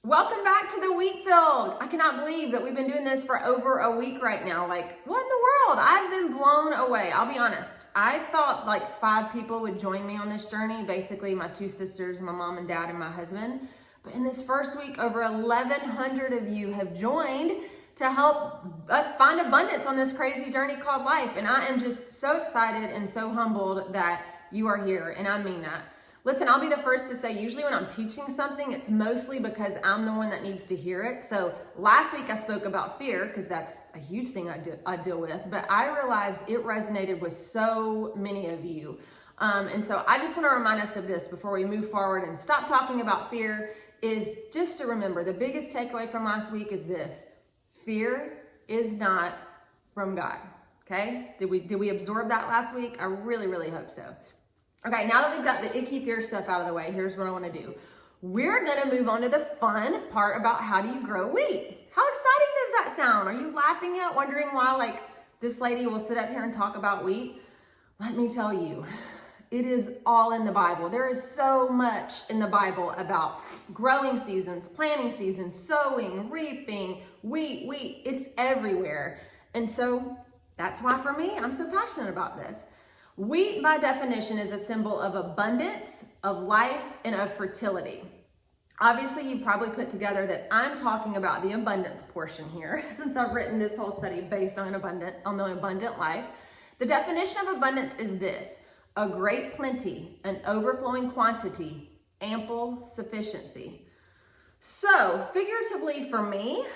Welcome back to the Wheatfield. I cannot believe that we've been doing this for over a week right now. Like, what in the world? I've been blown away. I'll be honest. I thought like 5 people would join me on this journey. Basically, my 2 sisters, my mom and dad, and my husband. But in this first week, over 1,100 of you have joined to help us find abundance on this crazy journey called life. And I am just so excited and so humbled that you are here. And I mean that. Listen, I'll be the first to say, usually when I'm teaching something, it's mostly because I'm the one that needs to hear it. So last week I spoke about fear because that's a huge thing I deal with, but I realized it resonated with so many of you. And so I just want to remind us of this before we move forward and stop talking about fear, is just to remember the biggest takeaway from last week is this: fear is not from God. Okay? Did we absorb that last week? I really, really hope so. Okay, now that we've got the icky fear stuff out of the way, here's what I want to do. We're going to move on to the fun part about how do you grow wheat. How exciting does that sound? Are you laughing at, wondering why like this lady will sit up here and talk about wheat? Let me tell you, it is all in the Bible. There is so much in the Bible about growing seasons, planting seasons, sowing, reaping, wheat. It's everywhere. And so that's why for me, I'm so passionate about this. Wheat, by definition, is a symbol of abundance, of life, and of fertility. Obviously, you probably put together that I'm talking about the abundance portion here, since I've written this whole study based on the abundant life. The definition of abundance is this: a great plenty, an overflowing quantity, ample sufficiency. So, figuratively for me,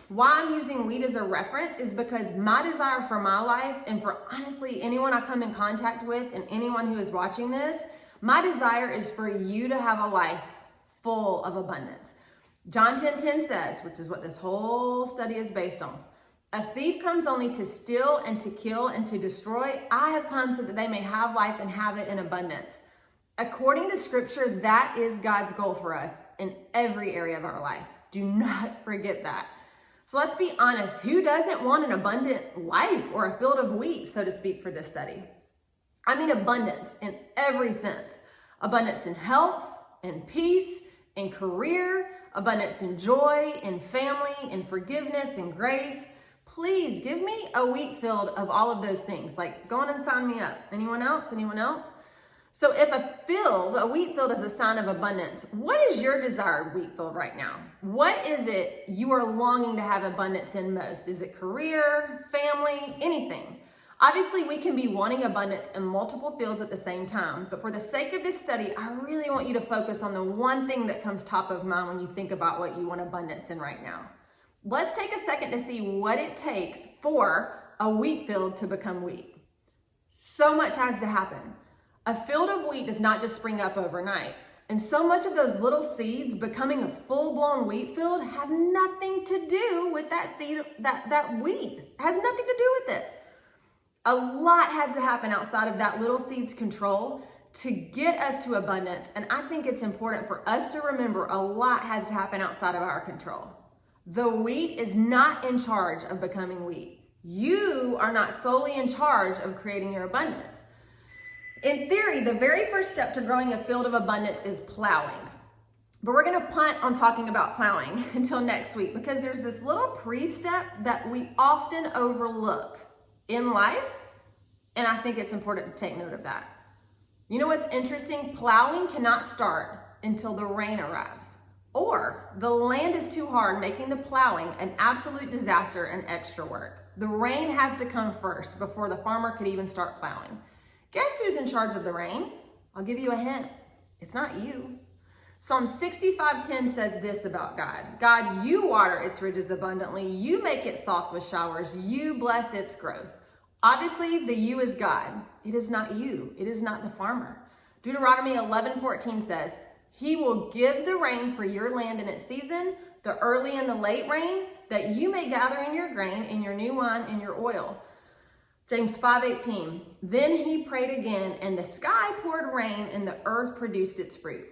why I'm using wheat as a reference is because my desire for my life, and for honestly anyone I come in contact with and anyone who is watching this, my desire is for you to have a life full of abundance. John 10:10 says, which is what this whole study is based on, a thief comes only to steal and to kill and to destroy. I have come so that they may have life and have it in abundance. According to scripture, that is God's goal for us in every area of our life. Do not forget that. So let's be honest, who doesn't want an abundant life or a field of wheat, so to speak, for this study? I mean abundance in every sense. Abundance in health, in peace, in career, abundance in joy, in family, in forgiveness, in grace. Please give me a wheat field of all of those things. Like, go on and sign me up. Anyone else? Anyone else? So if a wheat field is a sign of abundance, what is your desired wheat field right now? What is it you are longing to have abundance in most? Is it career, family, anything? Obviously, we can be wanting abundance in multiple fields at the same time, but for the sake of this study, I really want you to focus on the one thing that comes top of mind when you think about what you want abundance in right now. Let's take a second to see what it takes for a wheat field to become wheat. So much has to happen. A field of wheat does not just spring up overnight. And so much of those little seeds becoming a full-blown wheat field have nothing to do with that seed, that wheat. It has nothing to do with it. A lot has to happen outside of that little seed's control to get us to abundance. And I think it's important for us to remember a lot has to happen outside of our control. The wheat is not in charge of becoming wheat. You are not solely in charge of creating your abundance. In theory, the very first step to growing a field of abundance is plowing. But we're going to punt on talking about plowing until next week because there's this little pre-step that we often overlook in life, and I think it's important to take note of that. You know what's interesting? Plowing cannot start until the rain arrives, or the land is too hard, making the plowing an absolute disaster and extra work. The rain has to come first before the farmer could even start plowing. Guess who's in charge of the rain? I'll give you a hint. It's not you. Psalm 65:10 says this about God. God, you water its ridges abundantly. You make it soft with showers. You bless its growth. Obviously, the you is God. It is not you. It is not the farmer. Deuteronomy 11:14 says, He will give the rain for your land in its season, the early and the late rain, that you may gather in your grain, in your new wine, and your oil. James 5:18, then he prayed again, and the sky poured rain, and the earth produced its fruit.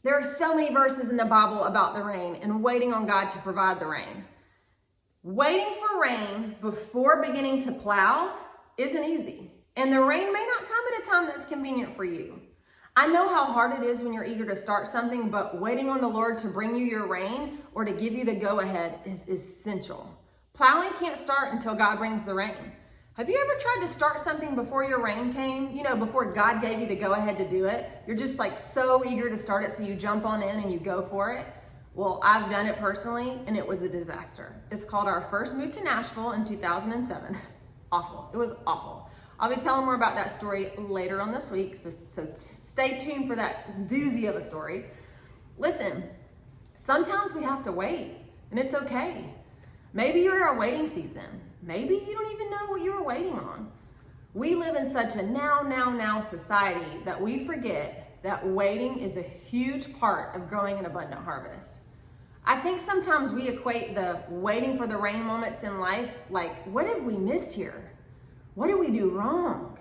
There are so many verses in the Bible about the rain and waiting on God to provide the rain. Waiting for rain before beginning to plow isn't easy, and the rain may not come at a time that's convenient for you. I know how hard it is when you're eager to start something, but waiting on the Lord to bring you your rain or to give you the go-ahead is essential. Plowing can't start until God brings the rain. Have you ever tried to start something before your rain came? You know, before God gave you the go-ahead to do it? You're just like so eager to start it, so you jump on in and you go for it. Well, I've done it personally, and it was a disaster. It's called our first move to Nashville in 2007. Awful. It was awful. I'll be telling more about that story later on this week, so stay tuned for that doozy of a story. Listen, sometimes we have to wait, and it's okay. Maybe you're in a waiting season. Maybe you don't even know what you were waiting on. We live in such a now society that we forget that waiting is a huge part of growing an abundant harvest. I think sometimes we equate the waiting for the rain moments in life like, what have we missed here? What did we do wrong?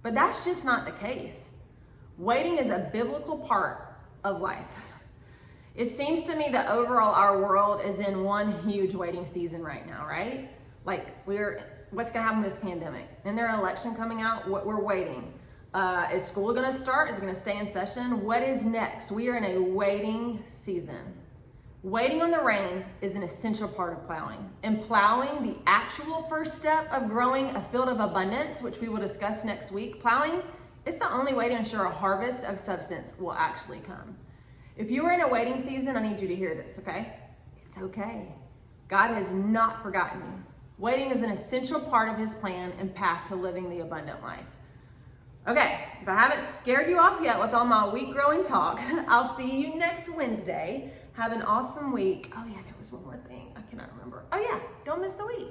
But that's just not the case. Waiting is a biblical part of life. It seems to me that overall our world is in one huge waiting season right now, right? Like what's gonna happen with this pandemic? And there's an election coming out, we're waiting. Is school gonna start? Is it gonna stay in session? What is next? We are in a waiting season. Waiting on the rain is an essential part of plowing. And plowing, the actual first step of growing a field of abundance, which we will discuss next week, plowing is the only way to ensure a harvest of substance will actually come. If you are in a waiting season, I need you to hear this, okay? It's okay. God has not forgotten you. Waiting is an essential part of his plan and path to living the abundant life. Okay, if I haven't scared you off yet with all my wheat growing talk, I'll see you next Wednesday. Have an awesome week. Oh yeah, there was one more thing. I cannot remember. Oh yeah, don't miss the wheat.